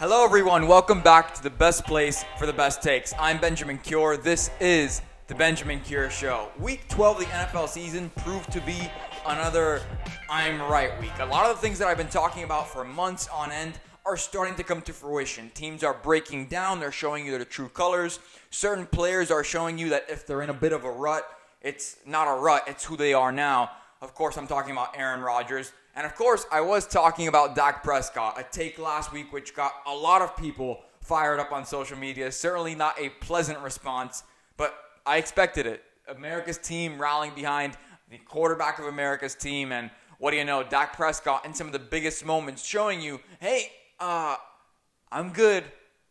Hello everyone, welcome back to the best place for the best takes. I'm Benjamin Cure. This is the Benjamin Cure Show. Week 12 of the NFL season proved to be another I'm right week. A lot of the things that I've been talking about for months on end are starting to come to fruition. Teams are breaking down, they're showing you their true colors. Certain players are showing you that if they're in a bit of a rut, it's not a rut, it's who they are now. Of course, I'm talking about Aaron Rodgers. And of course, I was talking about Dak Prescott, a take last week which got a lot of people fired up on social media. Certainly not a pleasant response, but I expected it. America's team rallying behind the quarterback of America's team, and what do you know, Dak Prescott in some of the biggest moments showing you, hey, I'm good,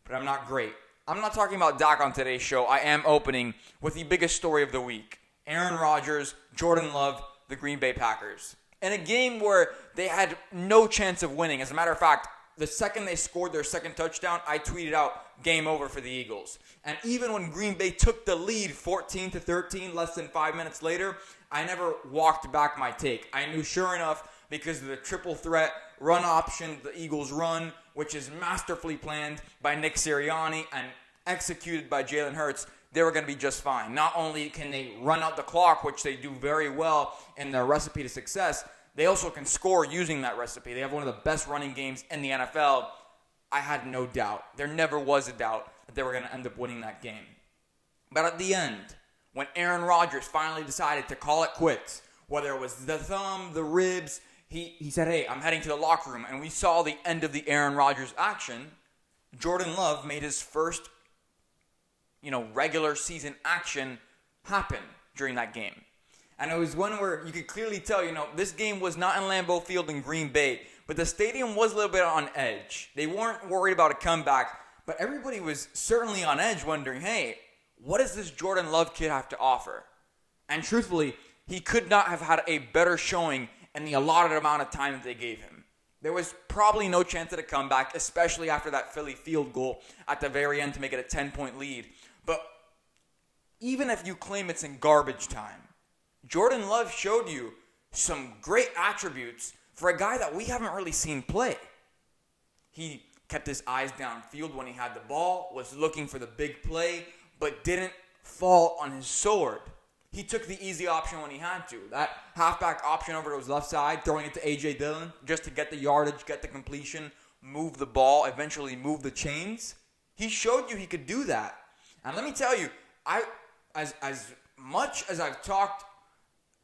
but I'm not great. I'm not talking about Dak on today's show. I am opening with the biggest story of the week. Aaron Rodgers, Jordan Love, the Green Bay Packers. In a game where they had no chance of winning. As a matter of fact, the second they scored their second touchdown, I tweeted out, game over for the Eagles. And even when Green Bay took the lead 14-13 less than 5 minutes later, I never walked back my take. I knew sure enough, because of the triple threat run option, the Eagles run, which is masterfully planned by Nick Sirianni and executed by Jalen Hurts, they were going to be just fine. Not only can they run out the clock, which they do very well in their recipe to success, they also can score using that recipe. They have one of the best running games in the NFL. I had no doubt. There never was a doubt that they were going to end up winning that game. But at the end, when Aaron Rodgers finally decided to call it quits, whether it was the thumb, the ribs, he said, hey, I'm heading to the locker room. And we saw the end of the Aaron Rodgers action. Jordan Love made his first regular season action happen during that game. And it was one where you could clearly tell, this game was not in Lambeau Field in Green Bay, but the stadium was a little bit on edge. They weren't worried about a comeback, but everybody was certainly on edge wondering, hey, what does this Jordan Love kid have to offer? And truthfully, he could not have had a better showing in the allotted amount of time that they gave him. There was probably no chance at a comeback, especially after that Philly field goal at the very end to make it a 10-point lead. But even if you claim it's in garbage time, Jordan Love showed you some great attributes for a guy that we haven't really seen play. He kept his eyes downfield when he had the ball, was looking for the big play, but didn't fall on his sword. He took the easy option when he had to. That halfback option over to his left side, throwing it to A.J. Dillon just to get the yardage, get the completion, move the ball, eventually move the chains. He showed you he could do that. And let me tell you, as much as I've talked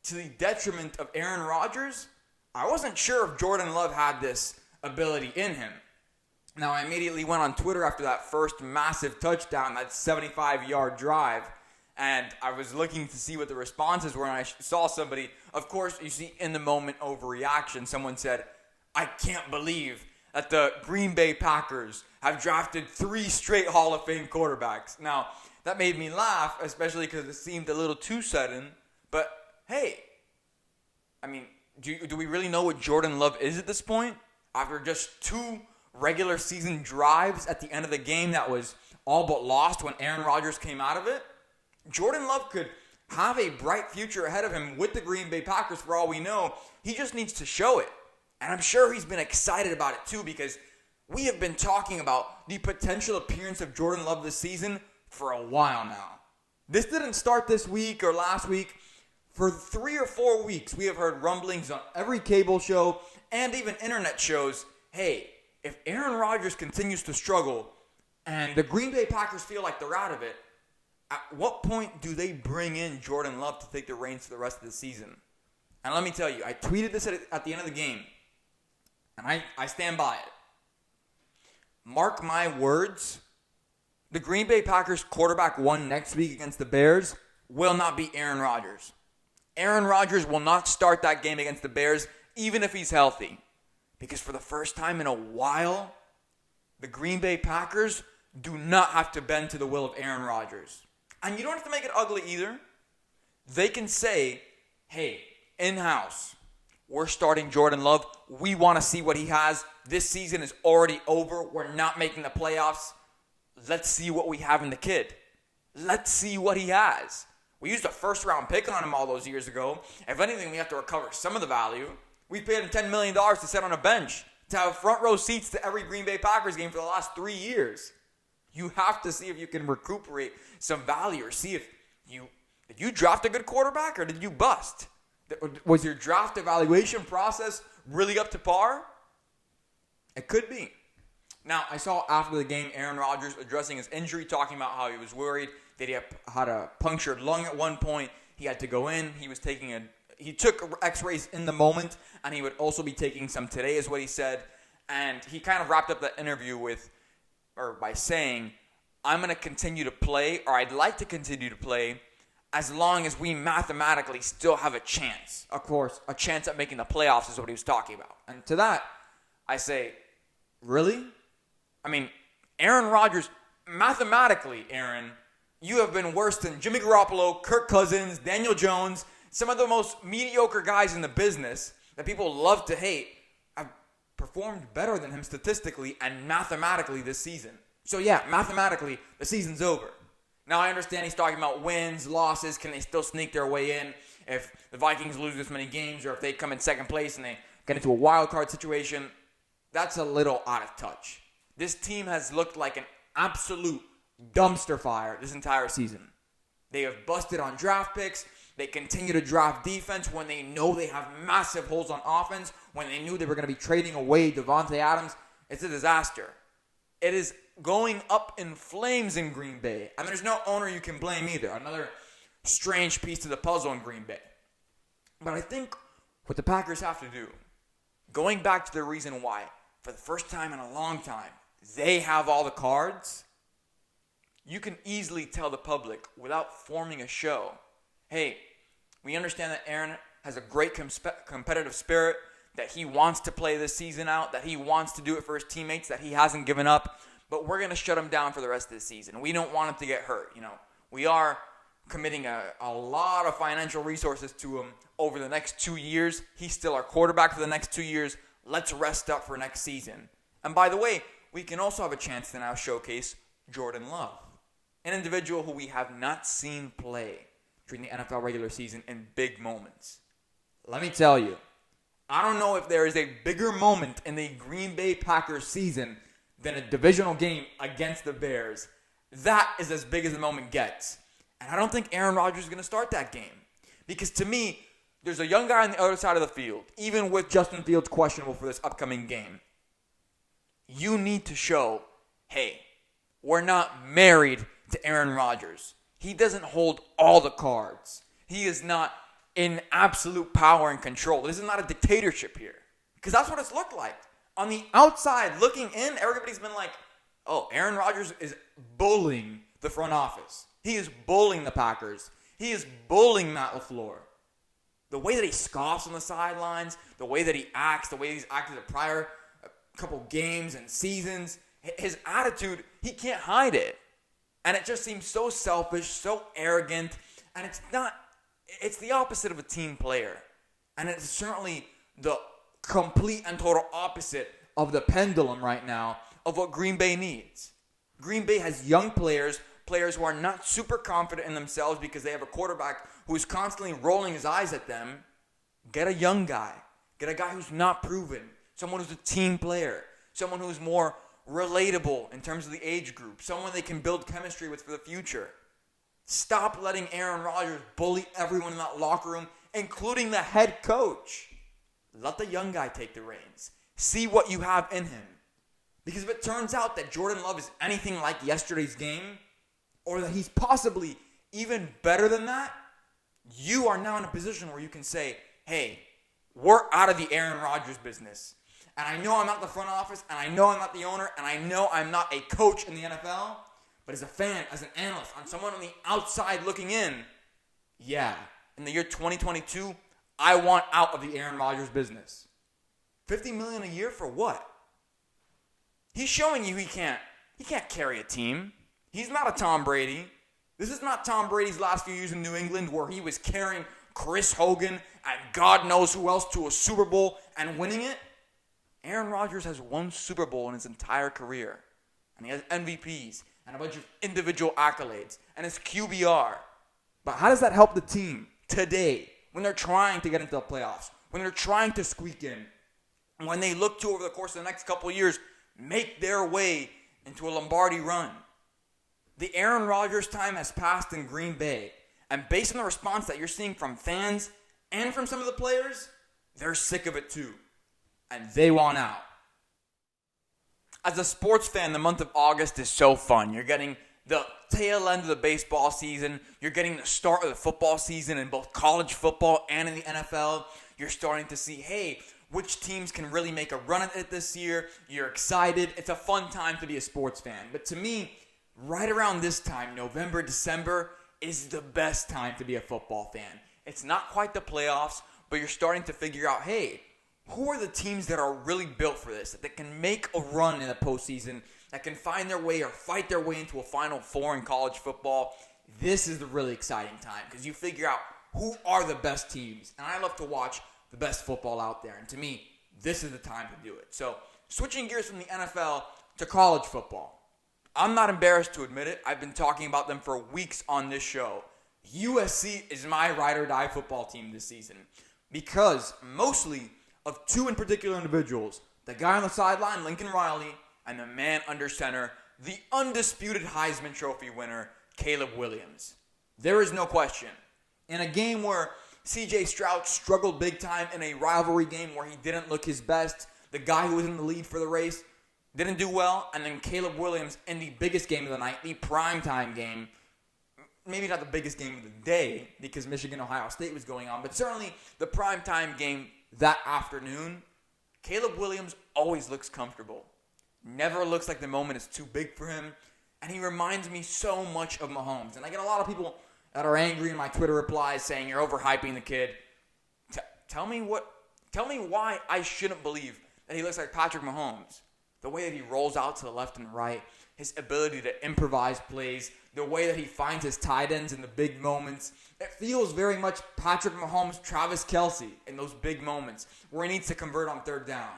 to the detriment of Aaron Rodgers, I wasn't sure if Jordan Love had this ability in him. Now, I immediately went on Twitter after that first massive touchdown, that 75-yard drive, and I was looking to see what the responses were, and I saw somebody, of course, you see in the moment overreaction, someone said, I can't believe that the Green Bay Packers have drafted 3 straight Hall of Fame quarterbacks. Now, that made me laugh, especially because it seemed a little too sudden. But, hey, I mean, do we really know what Jordan Love is at this point? After just 2 regular season drives at the end of the game that was all but lost when Aaron Rodgers came out of it? Jordan Love could have a bright future ahead of him with the Green Bay Packers for all we know. He just needs to show it. And I'm sure he's been excited about it too, because we have been talking about the potential appearance of Jordan Love this season for a while now. This didn't start this week or last week. For 3 or 4 weeks, we have heard rumblings on every cable show and even internet shows, hey, if Aaron Rodgers continues to struggle and the Green Bay Packers feel like they're out of it, at what point do they bring in Jordan Love to take the reins for the rest of the season? And let me tell you, I tweeted this at the end of the game, and I stand by it. Mark my words, the Green Bay Packers quarterback 1 next week against the Bears will not be Aaron Rodgers. Aaron Rodgers will not start that game against the Bears, even if he's healthy. Because for the first time in a while, the Green Bay Packers do not have to bend to the will of Aaron Rodgers. And you don't have to make it ugly either. They can say, hey, in-house, we're starting Jordan Love. We want to see what he has. This season is already over. We're not making the playoffs. Let's see what we have in the kid. Let's see what he has. We used a first-round pick on him all those years ago. If anything, we have to recover some of the value. We paid him $10 million to sit on a bench. to have front row seats to every Green Bay Packers game for the last 3 years. You have to see if you can recuperate some value or see if did you draft a good quarterback or did you bust? Was your draft evaluation process really up to par? It could be. Now, I saw after the game Aaron Rodgers addressing his injury, talking about how he was worried that he had a punctured lung at one point. He had to go in. He took x-rays in the moment, and he would also be taking some today, is what he said. And he kind of wrapped up that interview by saying, I'm going to continue to play, or I'd like to continue to play, as long as we mathematically still have a chance. Of course, a chance at making the playoffs is what he was talking about. And to that, I say, really? I mean, Aaron Rodgers, mathematically, Aaron, you have been worse than Jimmy Garoppolo, Kirk Cousins, Daniel Jones, some of the most mediocre guys in the business that people love to hate have performed better than him statistically and mathematically this season. So yeah, mathematically, the season's over. Now I understand he's talking about wins, losses, can they still sneak their way in if the Vikings lose this many games or if they come in second place and they get into a wild card situation. That's a little out of touch. This team has looked like an absolute dumpster fire this entire season. They have busted on draft picks. They continue to draft defense when they know they have massive holes on offense, when they knew they were going to be trading away Devontae Adams. It's a disaster. It is going up in flames in Green Bay. And there's no owner you can blame either. Another strange piece to the puzzle in Green Bay. But I think what the Packers have to do, going back to the reason why, for the first time in a long time, they have all the cards, you can easily tell the public without forming a show, hey, we understand that Aaron has a great competitive spirit, that he wants to play this season out, that he wants to do it for his teammates, that he hasn't given up, but we're going to shut him down for the rest of the season. We don't want him to get hurt. We are committing a lot of financial resources to him over the next 2 years. He's still our quarterback for the next 2 years. Let's rest up for next season. And by the way, we can also have a chance to now showcase Jordan Love, an individual who we have not seen play during the NFL regular season in big moments. Let me tell you, I don't know if there is a bigger moment in the Green Bay Packers season than a divisional game against the Bears. That is as big as the moment gets. And I don't think Aaron Rodgers is going to start that game. Because to me, there's a young guy on the other side of the field, even with Justin Fields questionable for this upcoming game. You need to show, hey, we're not married to Aaron Rodgers. He doesn't hold all the cards. He is not in absolute power and control. This is not a dictatorship here. Because that's what it's looked like. On the outside, looking in, everybody's been like, oh, Aaron Rodgers is bullying the front office. He is bullying the Packers. He is bullying Matt LaFleur. The way that he scoffs on the sidelines, the way that he acts, the way he's acted the prior couple games and seasons, his attitude, he can't hide it. And it just seems so selfish, so arrogant, and it's the opposite of a team player. And it's certainly the complete and total opposite of the pendulum right now of what Green Bay needs. Green Bay has young players who are not super confident in themselves because they have a quarterback who is constantly rolling his eyes at them. Get a young guy. Get a guy who's not proven. Someone who's a team player. Someone who's more relatable in terms of the age group. Someone they can build chemistry with for the future. Stop letting Aaron Rodgers bully everyone in that locker room, including the head coach. Let the young guy take the reins. See what you have in him. Because if it turns out that Jordan Love is anything like yesterday's game, or that he's possibly even better than that, you are now in a position where you can say, hey, we're out of the Aaron Rodgers business. And I know I'm not the front office, and I know I'm not the owner, and I know I'm not a coach in the NFL, but as a fan, as an analyst, on someone on the outside looking in, yeah, in the year 2022, I want out of the Aaron Rodgers business. $50 million a year for what? He's showing you he can't carry a team. He's not a Tom Brady. This is not Tom Brady's last few years in New England where he was carrying Chris Hogan and God knows who else to a Super Bowl and winning it. Aaron Rodgers has one Super Bowl in his entire career. And he has MVPs and a bunch of individual accolades and his QBR. But how does that help the team today when they're trying to get into the playoffs, when they're trying to squeak in? when they look to, over the course of the next couple of years, make their way into a Lombardi run. The Aaron Rodgers time has passed in Green Bay. And based on the response that you're seeing from fans and from some of the players, they're sick of it too. And they want out. As a sports fan, the month of August is so fun. You're getting the tail end of the baseball season. You're getting the start of the football season in both college football and in the NFL. You're starting to see, hey, which teams can really make a run at it this year. You're excited. It's a fun time to be a sports fan. But to me, right around this time, November, December, is the best time to be a football fan. It's not quite the playoffs, but you're starting to figure out, hey, who are the teams that are really built for this, that can make a run in the postseason, that can find their way or fight their way into a Final Four in college football? This is the really exciting time because you figure out who are the best teams. And I love to watch the best football out there. And to me, this is the time to do it. So switching gears from the NFL to college football. I'm not embarrassed to admit it. I've been talking about them for weeks on this show. USC is my ride or die football team this season because mostly of two in particular individuals. The guy on the sideline, Lincoln Riley, and the man under center, the undisputed Heisman Trophy winner, Caleb Williams. There is no question. In a game where C.J. Stroud struggled big time in a rivalry game where he didn't look his best, the guy who was in the lead for the race didn't do well, and then Caleb Williams in the biggest game of the night, the primetime game, maybe not the biggest game of the day because Michigan-Ohio State was going on, but certainly the primetime game that afternoon, Caleb Williams always looks comfortable. Never looks like the moment is too big for him. And he reminds me so much of Mahomes. And I get a lot of people that are angry in my Twitter replies saying you're overhyping the kid. Tell me why I shouldn't believe that he looks like Patrick Mahomes. The way that he rolls out to the left and right, his ability to improvise plays, the way that he finds his tight ends in the big moments. It feels very much Patrick Mahomes, Travis Kelce in those big moments where he needs to convert on third down.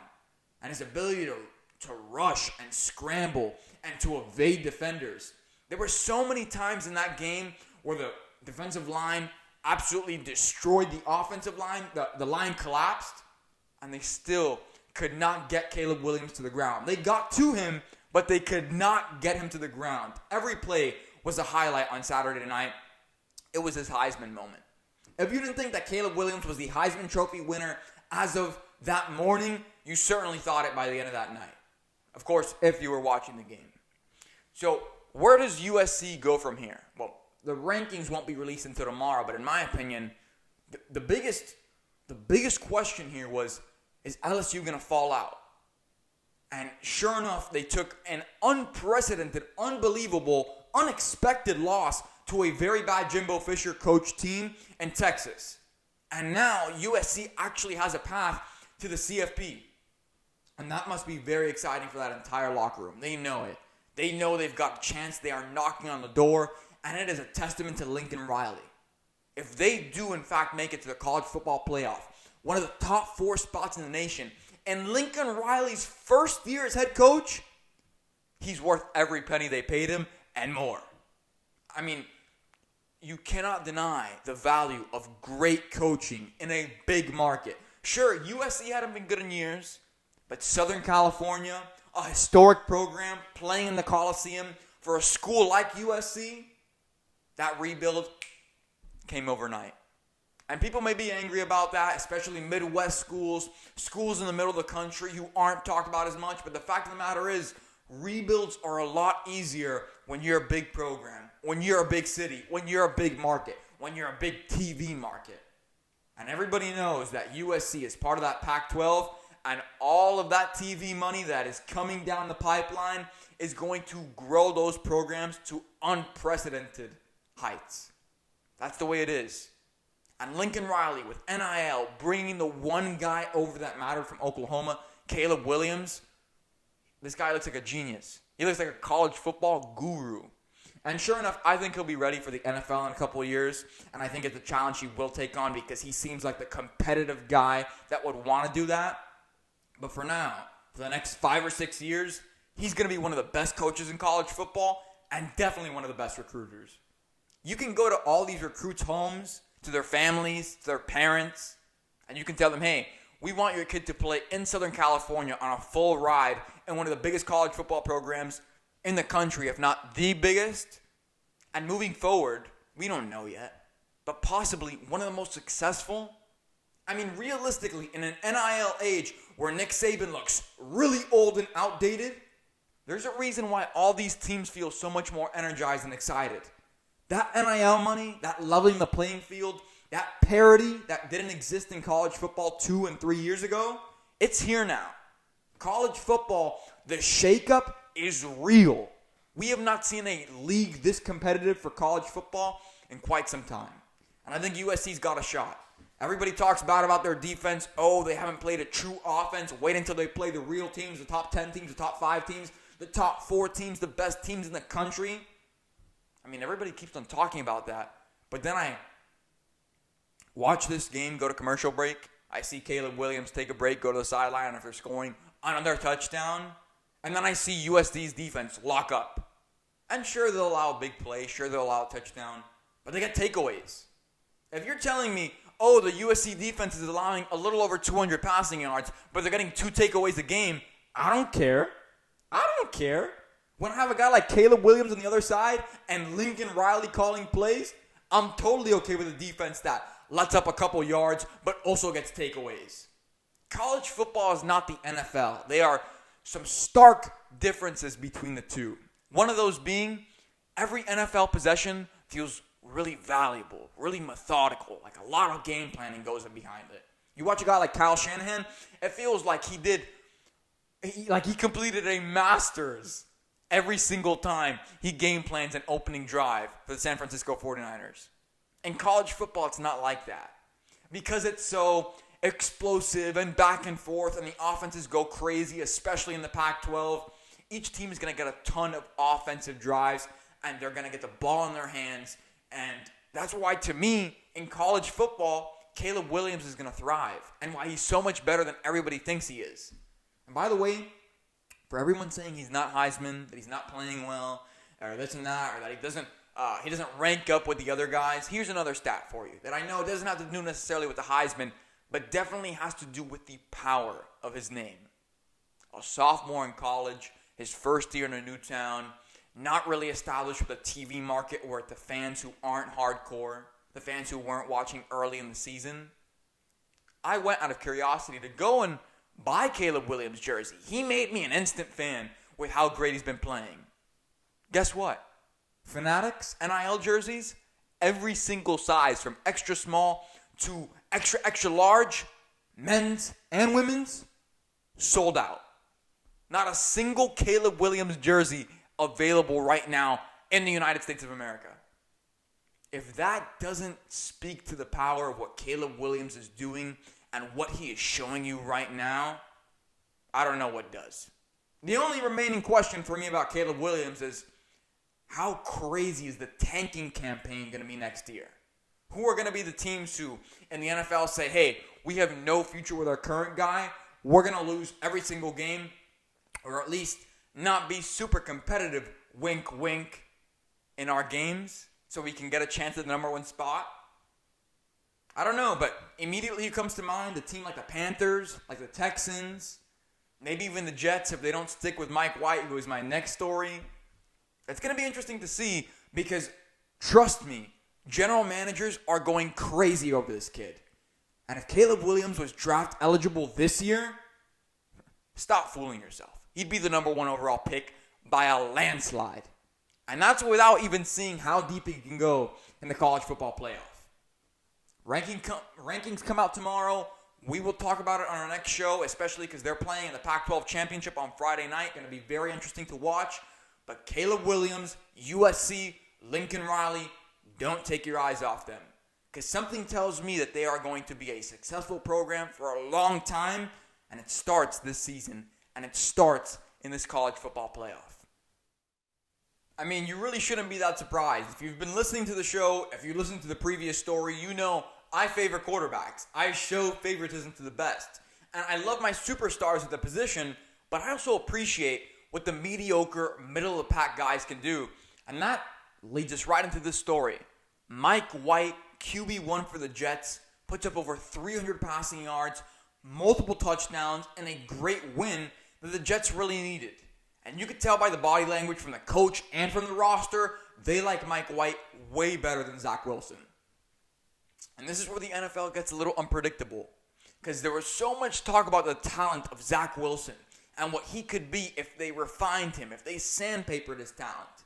And his ability to rush and scramble and to evade defenders. There were so many times in that game where the defensive line absolutely destroyed the offensive line. The line collapsed, and they still could not get Caleb Williams to the ground. They got to him, but they could not get him to the ground. Every play was a highlight on Saturday night. It was his Heisman moment. If you didn't think that Caleb Williams was the Heisman Trophy winner as of that morning, you certainly thought it by the end of that night. Of course, if you were watching the game. So, where does USC go from here? Well, the rankings won't be released until tomorrow, but in my opinion, the biggest question here was, is LSU going to fall out? And sure enough, they took an unprecedented, unbelievable, unexpected loss to a very bad Jimbo Fisher coached team in Texas. And now USC actually has a path to the CFP. And that must be very exciting for that entire locker room. They know it. They know they've got a chance. They are knocking on the door. And it is a testament to Lincoln Riley. If they do, in fact, make it to the college football playoff, one of the top 4 spots in the nation, and Lincoln Riley's first year as head coach, he's worth every penny they paid him and more. I mean, you cannot deny the value of great coaching in a big market. Sure, USC hadn't been good in years, but Southern California, a historic program, playing in the Coliseum for a school like USC, that rebuild came overnight. And people may be angry about that, especially Midwest schools in the middle of the country who aren't talked about as much. But the fact of the matter is, rebuilds are a lot easier when you're a big program, when you're a big city, when you're a big market, when you're a big TV market. And everybody knows that USC is part of that Pac-12, and all of that TV money that is coming down the pipeline is going to grow those programs to unprecedented heights. That's the way it is. And Lincoln Riley with NIL bringing the one guy over that mattered from Oklahoma, Caleb Williams. This guy looks like a genius. He looks like a college football guru. And sure enough, I think he'll be ready for the NFL in a couple of years. And I think it's a challenge he will take on because he seems like the competitive guy that would want to do that. But for now, for the next 5 or 6 years, he's going to be one of the best coaches in college football and definitely one of the best recruiters. You can go to all these recruits' homes, to their families, to their parents, and you can tell them, hey, we want your kid to play in Southern California on a full ride in one of the biggest college football programs in the country, if not the biggest. And moving forward, we don't know yet, but possibly one of the most successful. I mean, realistically, in an NIL age where Nick Saban looks really old and outdated, there's a reason why all these teams feel so much more energized and excited. That NIL money, that leveling the playing field, that parity that didn't exist in college football 2 and 3 years ago, it's here now. College football, the shakeup is real. We have not seen a league this competitive for college football in quite some time. And I think USC's got a shot. Everybody talks bad about their defense. Oh, they haven't played a true offense. Wait until they play the real teams, the top 10 teams, the top 5 teams, the top 4 teams, the best teams in the country. I mean, everybody keeps on talking about that. But then I watch this game go to commercial break. I see Caleb Williams take a break, go to the sideline after scoring another touchdown. And then I see USD's defense lock up. And sure, they'll allow a big play. Sure, they'll allow a touchdown. But they get takeaways. If you're telling me, oh, the USC defense is allowing a little over 200 passing yards, but they're getting 2 takeaways a game, I don't care. I don't care. When I have a guy like Caleb Williams on the other side and Lincoln Riley calling plays, I'm totally okay with a defense that lets up a couple yards but also gets takeaways. College football is not the NFL. There are some stark differences between the two. One of those being every NFL possession feels really valuable, really methodical, like a lot of game planning goes in behind it. You watch a guy like Kyle Shanahan, it feels like he completed a master's every single time he game plans an opening drive for the San Francisco 49ers. In college football, it's not like that. Because it's so explosive and back and forth and the offenses go crazy, especially in the Pac-12, each team is going to get a ton of offensive drives and they're going to get the ball in their hands. And that's why, to me, in college football, Caleb Williams is going to thrive and why he's so much better than everybody thinks he is. And by the way, for everyone saying he's not Heisman, that he's not playing well, or this and that, or that he doesn't rank up with the other guys, here's another stat for you that I know doesn't have to do necessarily with the Heisman, but definitely has to do with the power of his name. A sophomore in college, his first year in a new town, not really established with a TV market or the fans who aren't hardcore, the fans who weren't watching early in the season. I went out of curiosity to go and buy Caleb Williams' jersey. He made me an instant fan with how great he's been playing. Guess what? Fanatics, NIL jerseys, every single size from extra small to extra, extra large, men's and women's, sold out. Not a single Caleb Williams jersey available right now in the United States of America. If that doesn't speak to the power of what Caleb Williams is doing and what he is showing you right now, I don't know what does. The only remaining question for me about Caleb Williams is, how crazy is the tanking campaign going to be next year? Who are going to be the teams who in the NFL say, hey, we have no future with our current guy, we're going to lose every single game, or at least not be super competitive, wink, wink, in our games so we can get a chance at the number 1 spot? I don't know, but immediately it comes to mind a team like the Panthers, like the Texans, maybe even the Jets if they don't stick with Mike White, who is my next story. It's going to be interesting to see because, trust me, general managers are going crazy over this kid. And if Caleb Williams was draft eligible this year, stop fooling yourself. He'd be the number 1 overall pick by a landslide. And that's without even seeing how deep he can go in the college football playoff. Rankings come out tomorrow. We will talk about it on our next show, especially because they're playing in the Pac-12 championship on Friday night. Going to be very interesting to watch. But Caleb Williams, USC, Lincoln Riley, don't take your eyes off them. Because something tells me that they are going to be a successful program for a long time. And it starts this season. And it starts in this college football playoff. I mean, you really shouldn't be that surprised. If you've been listening to the show, if you listened to the previous story, you know I favor quarterbacks. I show favoritism to the best. And I love my superstars at the position, but I also appreciate what the mediocre, middle-of-the-pack guys can do. And that leads us right into this story. Mike White, QB1 for the Jets, puts up over 300 passing yards, multiple touchdowns, and a great win that the Jets really needed. And you could tell by the body language from the coach and from the roster, they like Mike White way better than Zach Wilson. And this is where the NFL gets a little unpredictable, because there was so much talk about the talent of Zach Wilson and what he could be if they refined him, if they sandpapered his talent.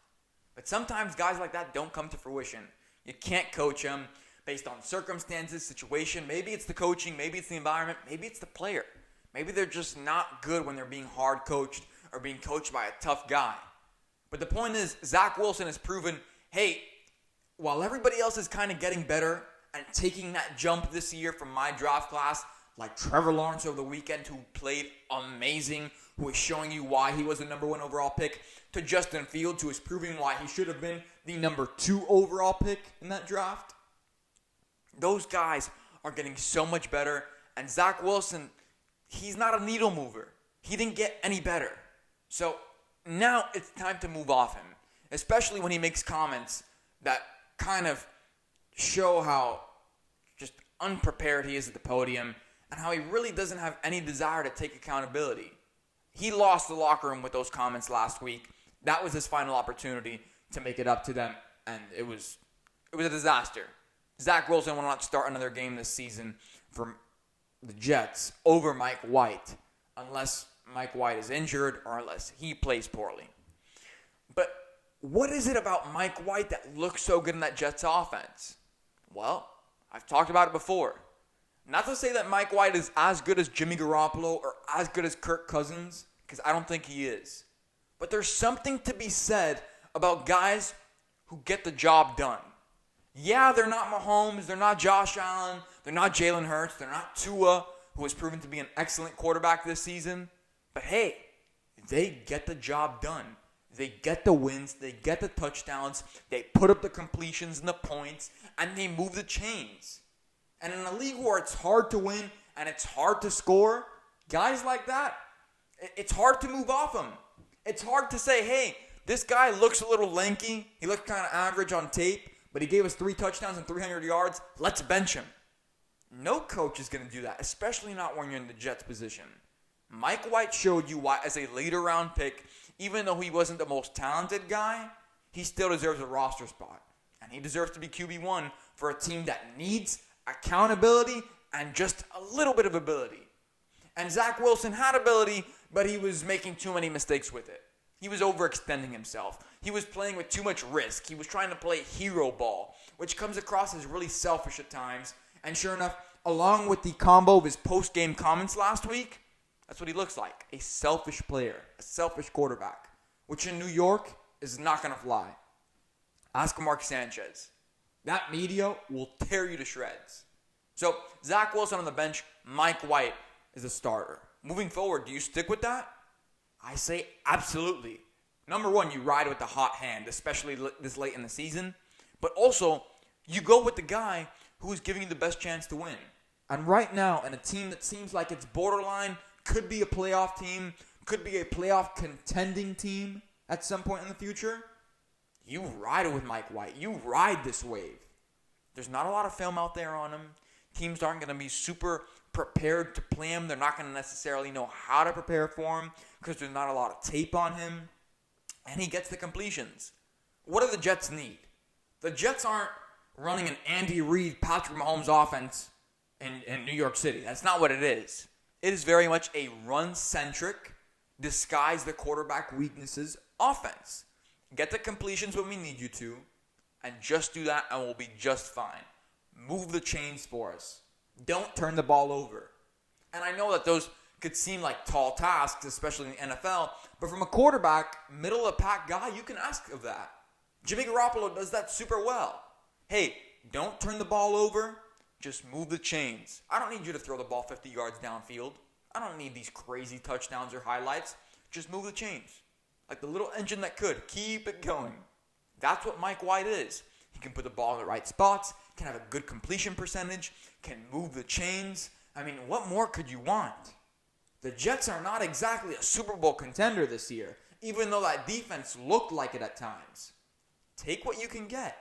But sometimes guys like that don't come to fruition. You can't coach them based on circumstances, situation. Maybe it's the coaching, maybe it's the environment, maybe it's the player. Maybe they're just not good when they're being hard coached or being coached by a tough guy. But the point is, Zach Wilson has proven, hey, while everybody else is kind of getting better and taking that jump this year from my draft class, like Trevor Lawrence over the weekend, who played amazing, who is showing you why he was the number 1 overall pick, to Justin Fields, who is proving why he should have been the number 2 overall pick in that draft. Those guys are getting so much better, and Zach Wilson, he's not a needle mover. He didn't get any better. So now it's time to move off him, especially when he makes comments that kind of show how just unprepared he is at the podium and how he really doesn't have any desire to take accountability. He lost the locker room with those comments last week. That was his final opportunity to make it up to them, and it was a disaster. Zach Wilson will not start another game this season for the Jets over Mike White unless Mike White is injured or unless he plays poorly. But what is it about Mike White that looks so good in that Jets offense? Well, I've talked about it before. Not to say that Mike White is as good as Jimmy Garoppolo or as good as Kirk Cousins, because I don't think he is. But there's something to be said about guys who get the job done. Yeah, they're not Mahomes, they're not Josh Allen, they're not Jalen Hurts, they're not Tua, who has proven to be an excellent quarterback this season. But hey, they get the job done. They get the wins, they get the touchdowns, they put up the completions and the points, and they move the chains. And in a league where it's hard to win and it's hard to score, guys like that, it's hard to move off them. It's hard to say, hey, this guy looks a little lanky, he looks kind of average on tape, but he gave us 3 touchdowns and 300 yards, let's bench him. No coach is going to do that, especially not when you're in the Jets position. Mike White showed you why, as a later round pick, even though he wasn't the most talented guy, he still deserves a roster spot. And he deserves to be QB1 for a team that needs accountability and just a little bit of ability. And Zach Wilson had ability, but he was making too many mistakes with it. He was overextending himself. He was playing with too much risk. He was trying to play hero ball, which comes across as really selfish at times. And sure enough, along with the combo of his post-game comments last week, that's what he looks like. A selfish player, a selfish quarterback, which in New York is not going to fly. Ask Mark Sanchez. That media will tear you to shreds. So, Zach Wilson on the bench, Mike White is a starter. Moving forward, do you stick with that? I say absolutely. Number one, you ride with the hot hand, especially this late in the season. But also, you go with the guy who is giving you the best chance to win. And right now, in a team that seems like it's borderline, could be a playoff team, could be a playoff contending team at some point in the future, you ride it with Mike White. You ride this wave. There's not a lot of film out there on him. Teams aren't going to be super prepared to play him. They're not going to necessarily know how to prepare for him because there's not a lot of tape on him. And he gets the completions. What do the Jets need? The Jets aren't running an Andy Reid, Patrick Mahomes offense in New York City. That's not what it is. It is very much a run-centric, disguise the quarterback weaknesses offense. Get the completions when we need you to, and just do that and we'll be just fine. Move the chains for us. Don't turn the ball over. And I know that those could seem like tall tasks, especially in the NFL, but from a quarterback, middle-of-the-pack guy, you can ask of that. Jimmy Garoppolo does that super well. Hey, don't turn the ball over. Just move the chains. I don't need you to throw the ball 50 yards downfield. I don't need these crazy touchdowns or highlights. Just move the chains. Like the little engine that could. Keep it going. That's what Mike White is. He can put the ball in the right spots, can have a good completion percentage, can move the chains. I mean, what more could you want? The Jets are not exactly a Super Bowl contender this year, even though that defense looked like it at times. Take what you can get.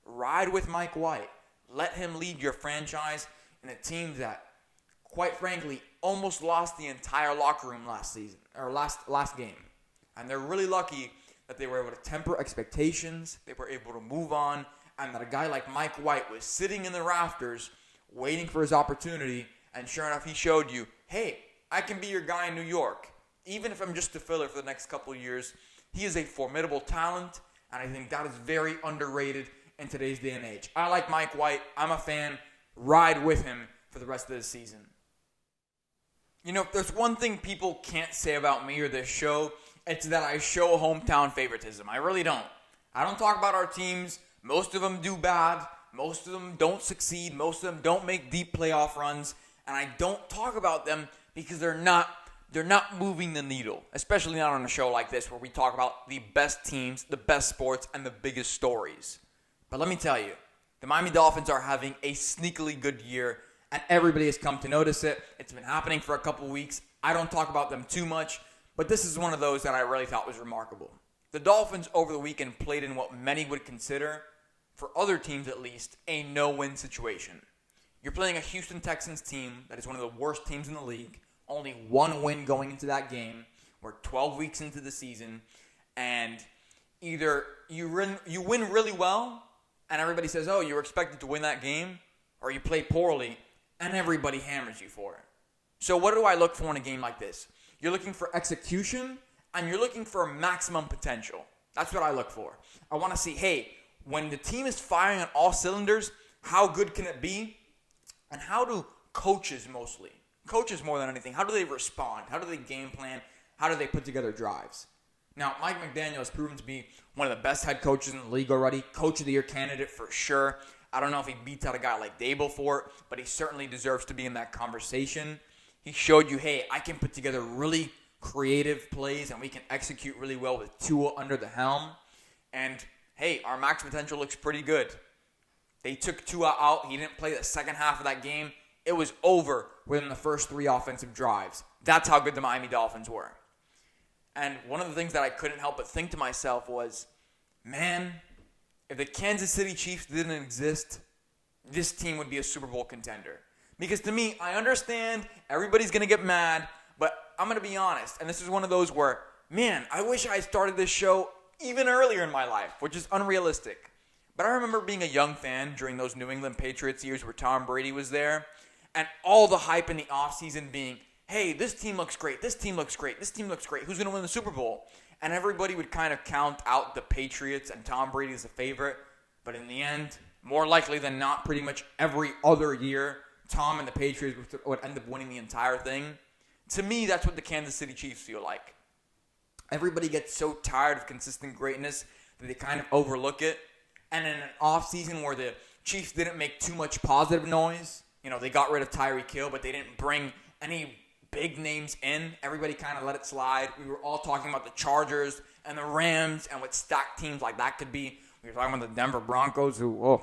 Ride with Mike White. Let him lead your franchise in a team that quite frankly, almost lost the entire locker room last season, or last game. And they're really lucky that they were able to temper expectations, they were able to move on, and that a guy like Mike White was sitting in the rafters waiting for his opportunity, and sure enough, he showed you, hey, I can be your guy in New York. Even if I'm just a filler for the next couple of years, he is a formidable talent, and I think that is very underrated in today's day and age. I like Mike White. I'm a fan. Ride with him for the rest of the season. You know, if there's one thing people can't say about me or this show, it's that I show hometown favoritism. I really don't. I don't talk about our teams. Most of them do bad. Most of them don't succeed. Most of them don't make deep playoff runs. And I don't talk about them because they're not moving the needle, especially not on a show like this where we talk about the best teams, the best sports, and the biggest stories. But let me tell you, the Miami Dolphins are having a sneakily good year, and everybody has come to notice it. It's been happening for a couple weeks. I don't talk about them too much, but this is one of those that I really thought was remarkable. The Dolphins over the weekend played in what many would consider, for other teams at least, a no-win situation. You're playing a Houston Texans team that is one of the worst teams in the league. Only one win going into that game. We're 12 weeks into the season, and either you win really well, and everybody says, oh, you were expected to win that game, or you play poorly, and everybody hammers you for it. So what do I look for in a game like this? You're looking for execution, and you're looking for maximum potential. That's what I look for. I want to see, hey, when the team is firing on all cylinders, how good can it be? And how do coaches mostly, coaches more than anything, how do they respond? How do they game plan? How do they put together drives? Now, Mike McDaniel has proven to be one of the best head coaches in the league already. Coach of the Year candidate for sure. I don't know if he beats out a guy like Dable for it, but he certainly deserves to be in that conversation. He showed you, hey, I can put together really creative plays, and we can execute really well with Tua under the helm. And, hey, our max potential looks pretty good. They took Tua out. He didn't play the second half of that game. It was over within the first 3 offensive drives. That's how good the Miami Dolphins were. And one of the things that I couldn't help but think to myself was, man, if the Kansas City Chiefs didn't exist, this team would be a Super Bowl contender. Because to me, I understand everybody's going to get mad, but I'm going to be honest. And this is one of those where, man, I wish I started this show even earlier in my life, which is unrealistic. But I remember being a young fan during those New England Patriots years where Tom Brady was there, and all the hype in the offseason being, hey, this team looks great, this team looks great, this team looks great, who's going to win the Super Bowl? And everybody would kind of count out the Patriots and Tom Brady as a favorite. But in the end, more likely than not, pretty much every other year, Tom and the Patriots would end up winning the entire thing. To me, that's what the Kansas City Chiefs feel like. Everybody gets so tired of consistent greatness that they kind of overlook it. And in an offseason where the Chiefs didn't make too much positive noise, you know, they got rid of Tyreek Hill, but they didn't bring any big names in. Everybody kind of let it slide. We were all talking about the Chargers and the Rams and what stacked teams like that could be. We were talking about the Denver Broncos, who,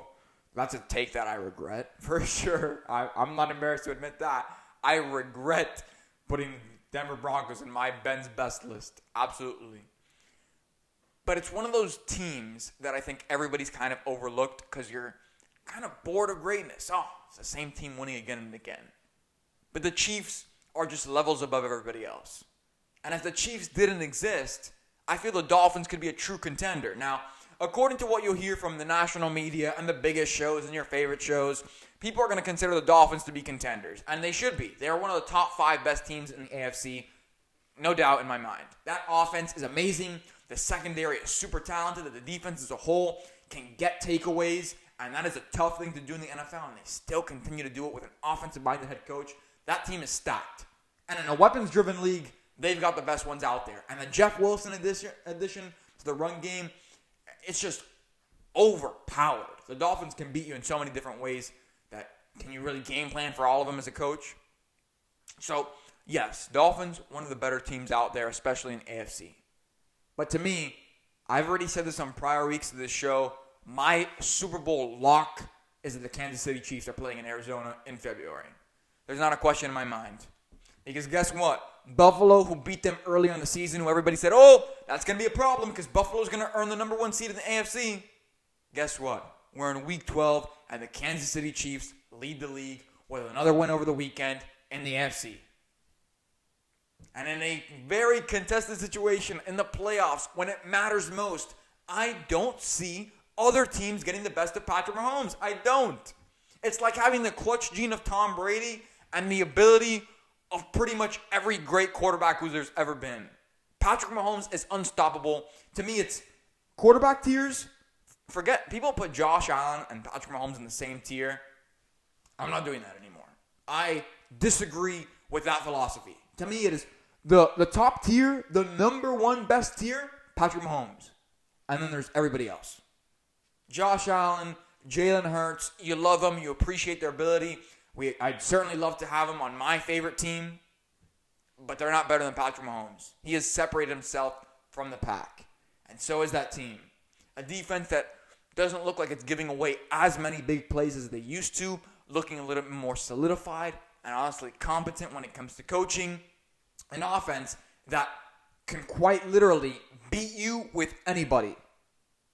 that's a take that I regret, for sure. I'm not embarrassed to admit that. I regret putting Denver Broncos in my Ben's best list. Absolutely. But it's one of those teams that I think everybody's kind of overlooked because you're kind of bored of greatness. Oh, it's the same team winning again and again. But the Chiefs are just levels above everybody else. And if the Chiefs didn't exist, I feel the Dolphins could be a true contender. Now, according to what you'll hear from the national media and the biggest shows and your favorite shows, people are going to consider the Dolphins to be contenders. And they should be. They are one of the top 5 best teams in the AFC. No doubt in my mind. That offense is amazing. The secondary is super talented. The defense as a whole can get takeaways. And that is a tough thing to do in the NFL. And they still continue to do it with an offensive-minded head coach. That team is stacked. And in a weapons-driven league, they've got the best ones out there. And the Jeff Wilson addition to the run game, it's just overpowered. The Dolphins can beat you in so many different ways that can you really game plan for all of them as a coach? So, yes, Dolphins, one of the better teams out there, especially in AFC. But to me, I've already said this on prior weeks of this show, my Super Bowl lock is that the Kansas City Chiefs are playing in Arizona in February. There's not a question in my mind. Because guess what? Buffalo, who beat them early on the season, who everybody said, oh, that's going to be a problem because Buffalo's going to earn the number 1 seed in the AFC. Guess what? We're in Week 12, and the Kansas City Chiefs lead the league with another win over the weekend. in the AFC. And in a very contested situation in the playoffs, when it matters most, I don't see other teams getting the best of Patrick Mahomes. I don't. It's like having the clutch gene of Tom Brady and the ability of pretty much every great quarterback who there's ever been. Patrick Mahomes is unstoppable. To me, it's quarterback tiers. Forget, people put Josh Allen and Patrick Mahomes in the same tier. I'm not doing that anymore. I disagree with that philosophy. To me, it is the top tier, the number one best tier, Patrick Mahomes. And then there's everybody else. Josh Allen, Jalen Hurts, you love them, you appreciate their ability. I'd certainly love to have them on my favorite team, but they're not better than Patrick Mahomes. He has separated himself from the pack, and so is that team. A defense that doesn't look like it's giving away as many big plays as they used to, looking a little bit more solidified and honestly competent when it comes to coaching. An offense that can quite literally beat you with anybody.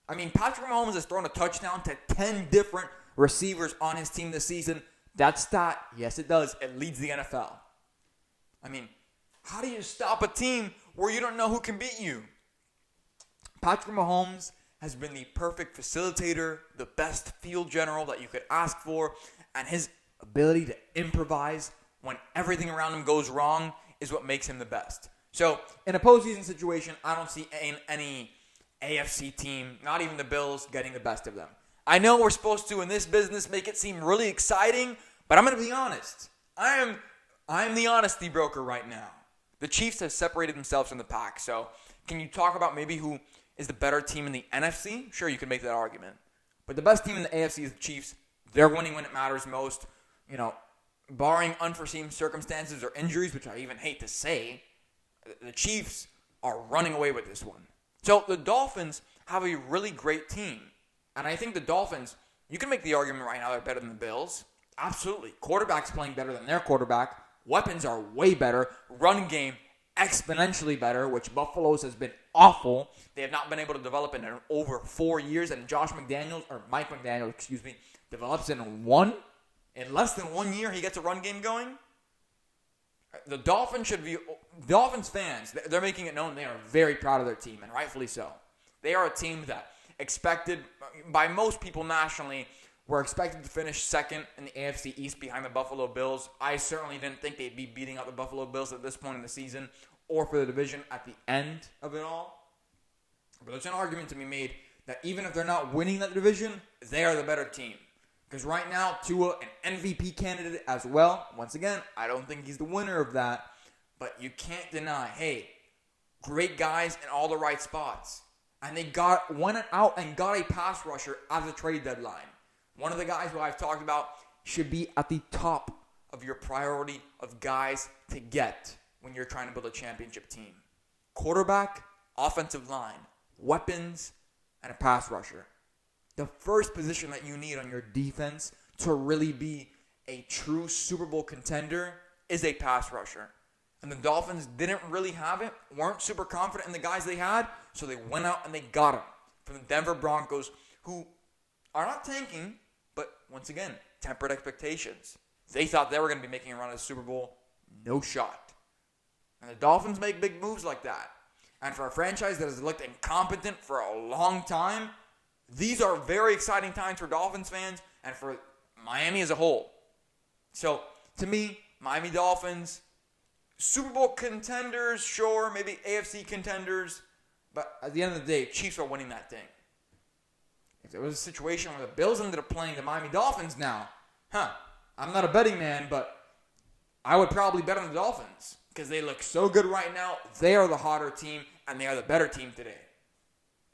I mean, Patrick Mahomes has thrown a touchdown to 10 different receivers on his team this season. That stat, yes it does, it leads the NFL. I mean, how do you stop a team where you don't know who can beat you? Patrick Mahomes has been the perfect facilitator, the best field general that you could ask for, and his ability to improvise when everything around him goes wrong is what makes him the best. So, in a postseason situation, I don't see any AFC team, not even the Bills, getting the best of them. I know we're supposed to, in this business, make it seem really exciting, but I'm going to be honest. I am the honesty broker right now. The Chiefs have separated themselves from the pack. So, can you talk about maybe who is the better team in the NFC? Sure, you can make that argument. But the best team in the AFC is the Chiefs. They're winning when it matters most. You know, barring unforeseen circumstances or injuries, which I even hate to say, the Chiefs are running away with this one. So the Dolphins have a really great team. And I think the Dolphins, you can make the argument right now they're better than the Bills. Absolutely. Quarterback's playing better than their quarterback. Weapons are way better. Run game exponentially better, which Buffalo's has been awful. They have not been able to develop in over 4 years. And Mike McDaniel, develops in less than 1 year, he gets a run game going. The Dolphins fans, they're making it known they are very proud of their team, and rightfully so. They are a team that expected, by most people nationally, were expected to finish second in the AFC East behind the Buffalo Bills. I certainly didn't think they'd be beating out the Buffalo Bills at this point in the season or for the division at the end of it all. But there's an argument to be made that even if they're not winning that division, they are the better team. Because right now, Tua, an MVP candidate as well. Once again, I don't think he's the winner of that. But you can't deny, hey, great guys in all the right spots. And they went out and got a pass rusher at the trade deadline. One of the guys who I've talked about should be at the top of your priority of guys to get when you're trying to build a championship team. Quarterback, offensive line, weapons, and a pass rusher. The first position that you need on your defense to really be a true Super Bowl contender is a pass rusher. And the Dolphins didn't really have it, weren't super confident in the guys they had, so they went out and they got them from the Denver Broncos, who are not tanking, but once again, tempered expectations. They thought they were going to be making a run at the Super Bowl. No shot. And the Dolphins make big moves like that. And for a franchise that has looked incompetent for a long time, these are very exciting times for Dolphins fans and for Miami as a whole. So, to me, Miami Dolphins, Super Bowl contenders, sure, maybe AFC contenders, but at the end of the day, Chiefs are winning that thing. If there was a situation where the Bills ended up playing the Miami Dolphins now, I'm not a betting man, but I would probably bet on the Dolphins because they look so good right now. They are the hotter team, and they are the better team today.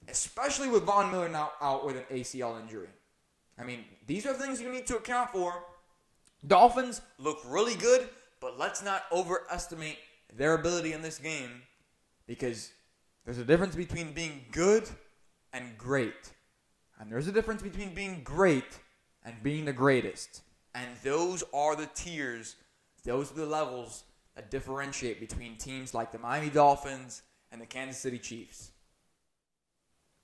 Especially with Von Miller now out with an ACL injury. I mean, these are things you need to account for. Dolphins look really good, but let's not overestimate their ability in this game because there's a difference between being good and great. And there's a difference between being great and being the greatest. And those are the tiers, those are the levels that differentiate between teams like the Miami Dolphins and the Kansas City Chiefs.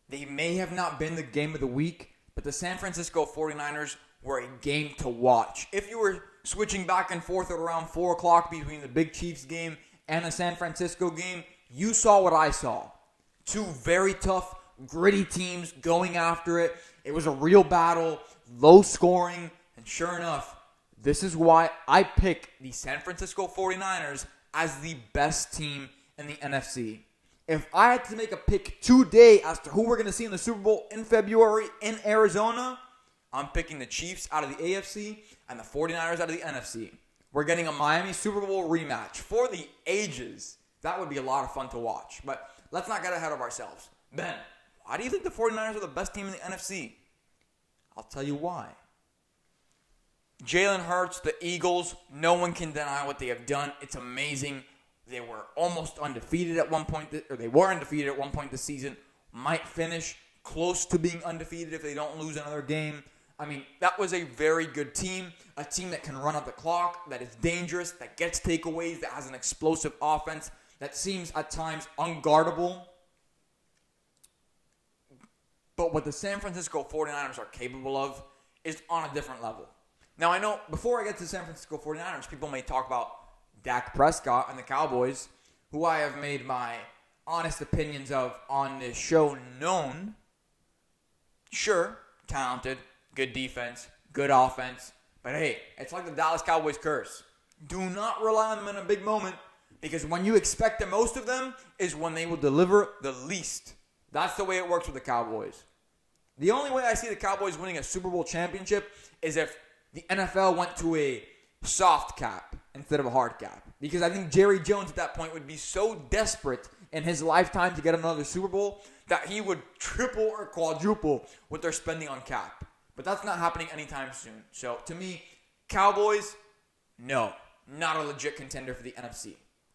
They may have not been the game of the week, but the San Francisco 49ers were a game to watch. If you were switching back and forth at around 4 o'clock between the big Chiefs game and the San Francisco game, you saw what I saw. Two very tough, gritty teams going after it. It was a real battle, low scoring, and sure enough, this is why I pick the San Francisco 49ers as the best team in the NFC. If I had to make a pick today as to who we're going to see in the Super Bowl in February in Arizona, I'm picking the Chiefs out of the AFC and the 49ers out of the NFC. We're getting a Miami Super Bowl rematch for the ages. That would be a lot of fun to watch. But let's not get ahead of ourselves. Ben, why do you think the 49ers are the best team in the NFC? I'll tell you why. Jalen Hurts, the Eagles, no one can deny what they have done. It's amazing. They were almost undefeated at one point, or they were undefeated at one point this season. Might finish close to being undefeated if they don't lose another game. I mean, that was a very good team. A team that can run up the clock, that is dangerous, that gets takeaways, that has an explosive offense, that seems at times unguardable. But what the San Francisco 49ers are capable of is on a different level. Now, I know before I get to the San Francisco 49ers, people may talk about Dak Prescott and the Cowboys, who I have made my honest opinions of on this show known. Sure, talented, good defense, good offense. But hey, it's like the Dallas Cowboys curse. Do not rely on them in a big moment, because when you expect the most of them is when they will deliver the least. That's the way it works with the Cowboys. The only way I see the Cowboys winning a Super Bowl championship is if the NFL went to a soft cap instead of a hard cap. Because I think Jerry Jones at that point would be so desperate in his lifetime to get another Super Bowl that he would triple or quadruple what they're spending on cap. But that's not happening anytime soon. So to me, Cowboys, no, not a legit contender for the NFC.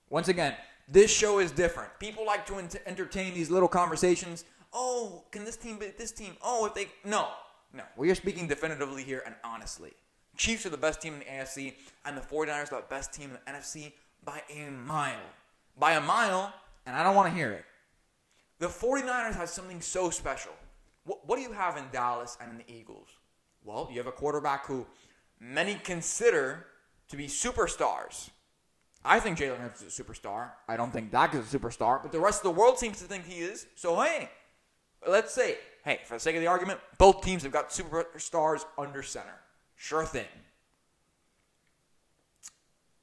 Once again, this show is different. People like to entertain these little conversations. Oh, can this team beat this team? Oh, if they... No. We are speaking definitively here and honestly. Chiefs are the best team in the AFC, and the 49ers are the best team in the NFC by a mile. By a mile, and I don't want to hear it. The 49ers have something so special. What do you have in Dallas and in the Eagles? Well, you have a quarterback who many consider to be superstars. I think Jalen Hurts is a superstar. I don't think Dak is a superstar, but the rest of the world seems to think he is. So, hey, let's say, for the sake of the argument, both teams have got superstars under center. Sure thing.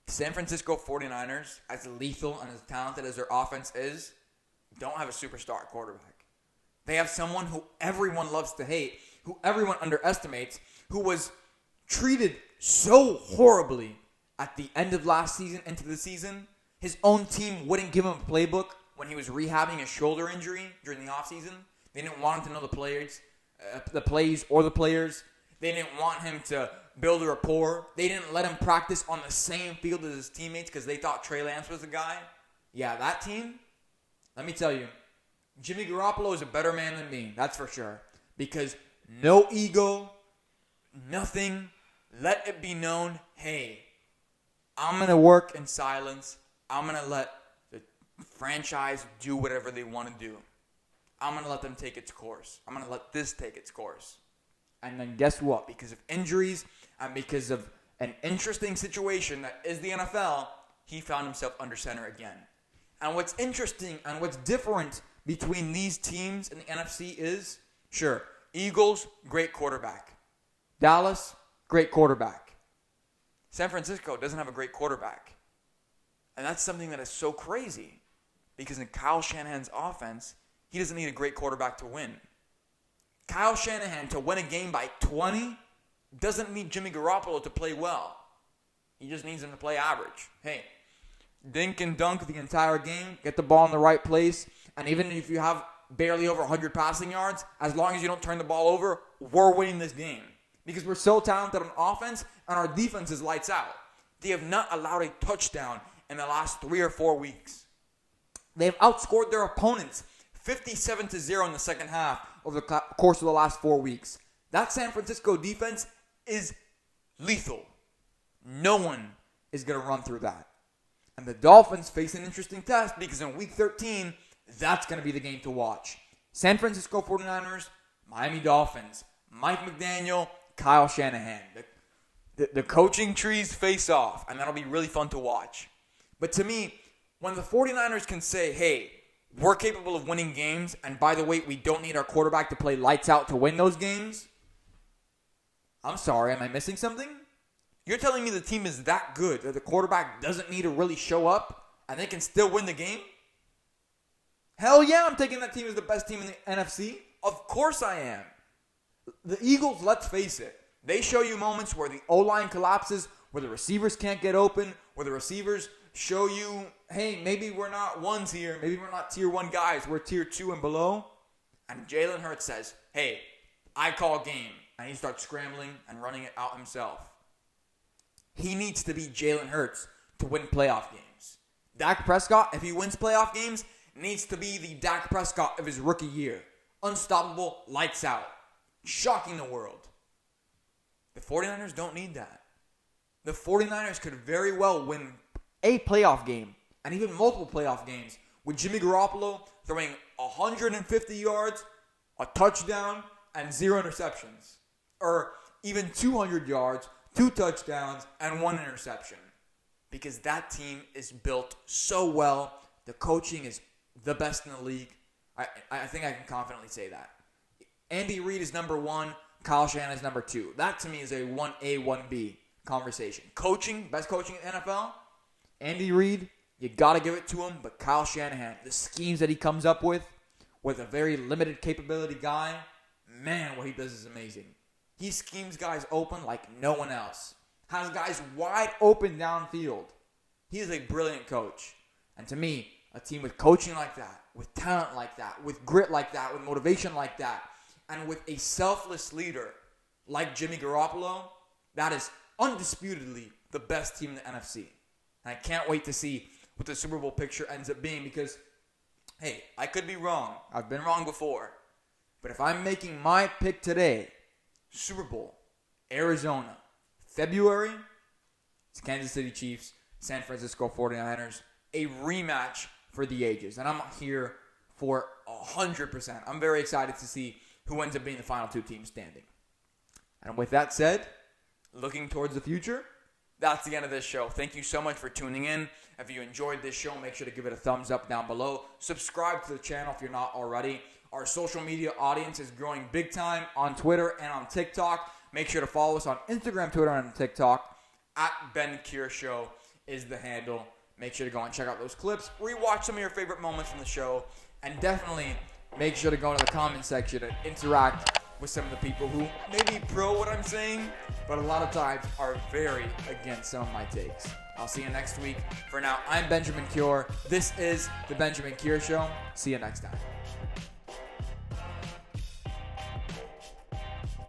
San Francisco 49ers, as lethal and as talented as their offense is, don't have a superstar quarterback. They have someone who everyone loves to hate, who everyone underestimates, who was treated so horribly at the end of last season into the season. His own team wouldn't give him a playbook when he was rehabbing a shoulder injury during the offseason. They didn't want him to know the plays or the players. They didn't want him to build a rapport. They didn't let him practice on the same field as his teammates because they thought Trey Lance was the guy. Yeah, that team, let me tell you, Jimmy Garoppolo is a better man than me. That's for sure. Because no ego, nothing. Let it be known, hey, I'm going to work in silence. I'm going to let the franchise do whatever they want to do. I'm going to let them take its course. I'm going to let this take its course. And then guess what? Because of injuries and because of an interesting situation that is the NFL, he found himself under center again. And what's interesting and what's different between these teams in the NFC is, sure, Eagles, great quarterback. Dallas, great quarterback. San Francisco doesn't have a great quarterback. And that's something that is so crazy. Because in Kyle Shanahan's offense, he doesn't need a great quarterback to win. Kyle Shanahan, to win a game by 20, doesn't need Jimmy Garoppolo to play well. He just needs him to play average. Hey, dink and dunk the entire game, get the ball in the right place, and even if you have barely over 100 passing yards, as long as you don't turn the ball over, we're winning this game. Because we're so talented on offense, and our defense is lights out. They have not allowed a touchdown in the last 3 or 4 weeks. They've outscored their opponents 57-0 in the second half over the course of the last 4 weeks. That San Francisco defense is lethal. No one is going to run through that. And the Dolphins face an interesting test because in Week 13, that's going to be the game to watch. San Francisco 49ers, Miami Dolphins, Mike McDaniel, Kyle Shanahan. The coaching trees face off, and that'll be really fun to watch. But to me, when the 49ers can say, hey, we're capable of winning games, and by the way, we don't need our quarterback to play lights out to win those games, I'm sorry, am I missing something? You're telling me the team is that good that the quarterback doesn't need to really show up and they can still win the game? Hell yeah, I'm taking that team as the best team in the NFC. Of course I am. The Eagles, let's face it, they show you moments where the O-line collapses, where the receivers can't get open, where the receivers show you, hey, maybe we're not ones here. Maybe we're not tier 1 guys. We're tier 2 and below. And Jalen Hurts says, hey, I call game. And he starts scrambling and running it out himself. He needs to be Jalen Hurts to win playoff games. Dak Prescott, if he wins playoff games, needs to be the Dak Prescott of his rookie year. Unstoppable, lights out. Shocking the world. The 49ers don't need that. The 49ers could very well win a playoff game, and even multiple playoff games, with Jimmy Garoppolo throwing 150 yards, a touchdown, and 0 interceptions. Or even 200 yards, 2 touchdowns, and 1 interception. Because that team is built so well. The coaching is the best in the league. I think I can confidently say that. Andy Reid is number 1. Kyle Shanahan is number 2. That to me is a 1A, 1B conversation. Coaching, best coaching in the NFL. Andy Reid, you got to give it to him. But Kyle Shanahan, the schemes that he comes up with a very limited capability guy, man, what he does is amazing. He schemes guys open like no one else. Has guys wide open downfield. He is a brilliant coach. And to me, a team with coaching like that, with talent like that, with grit like that, with motivation like that, and with a selfless leader like Jimmy Garoppolo, that is undisputedly the best team in the NFC. And I can't wait to see what the Super Bowl picture ends up being because, hey, I could be wrong. I've been wrong before. But if I'm making my pick today, Super Bowl, Arizona, February, it's Kansas City Chiefs, San Francisco 49ers, a rematch for the ages. And I'm here for 100%. I'm very excited to see who ends up being the final 2 teams standing. And with that said, looking towards the future, that's the end of this show. Thank you so much for tuning in. If you enjoyed this show, make sure to give it a thumbs up down below. Subscribe to the channel if you're not already. Our social media audience is growing big time on Twitter and on TikTok. Make sure to follow us on Instagram, Twitter, and TikTok. @BenKier is the handle. Make sure to go and check out those clips. Rewatch some of your favorite moments from the show. And definitely make sure to go into the comment section and interact with some of the people who may be pro what I'm saying, but a lot of times are very against some of my takes. I'll see you next week. For now, I'm Benjamin Cure. This is The Benjamin Cure Show. See you next time.